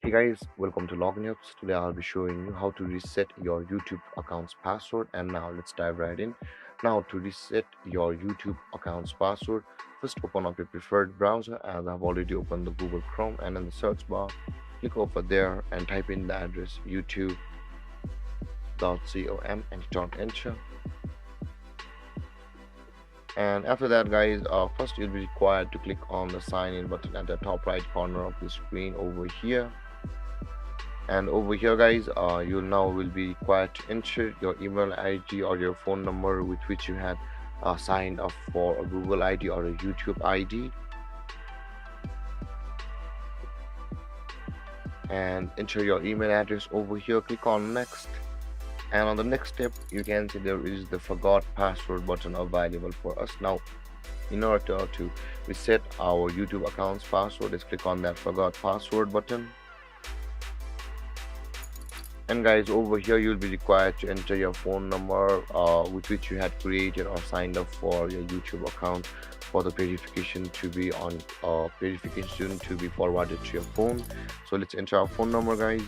Hey guys, welcome to Login Ups. Today I'll be showing you how to reset your YouTube account's password, and now let's dive right in. Now to reset your YouTube account's password, first open up your preferred browser, as I've already opened the Google Chrome, and in the search bar click over there and type in the address youtube.com and hit on enter. And after that guys, first you'll be required to click on the sign in button at the top right corner of the screen over here. And over here guys, you now will be required to enter your email ID or your phone number with which you had signed up for a Google ID or a YouTube ID, and enter your email address over here. Click on next, and on the next step you can see there is the forgot password button available for us. Now in order to reset our YouTube account's password, let's click on that forgot password button. And guys, over here you'll be required to enter your phone number with which you had created or signed up for your YouTube account for the verification to be forwarded to your phone. So let's enter our phone number guys.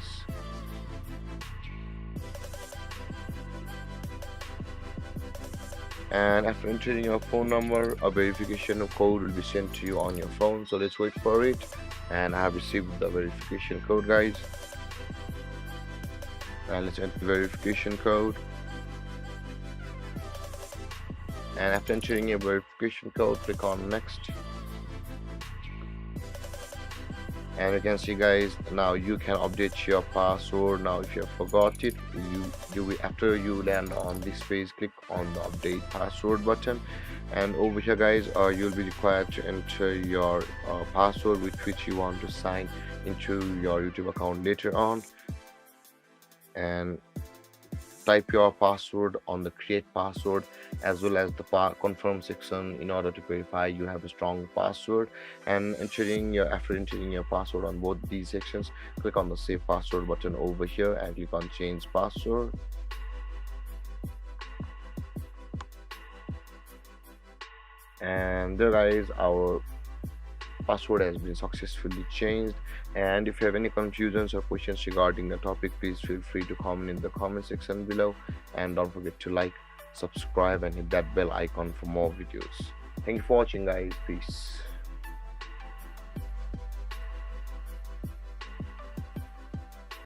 And after entering your phone number, a verification code will be sent to you on your phone. So let's wait for it. And I have received the verification code guys, and let's enter the verification code. And after entering your verification code, click on next, and you can see guys, now you can update your password. Now if you have forgot it, after you land on this page, click on the update password button, and over here guys, you'll be required to enter your password with which you want to sign into your YouTube account later on, and type your password on the create password as well as the confirm section in order to verify you have a strong password. And after entering your password on both these sections, click on the save password button over here and click on change password. And there guys, our password has been successfully changed. And if you have any confusions or questions regarding the topic, please feel free to comment in the comment section below, and don't forget to like, subscribe and hit that bell icon for more videos. Thank you for watching guys. Peace.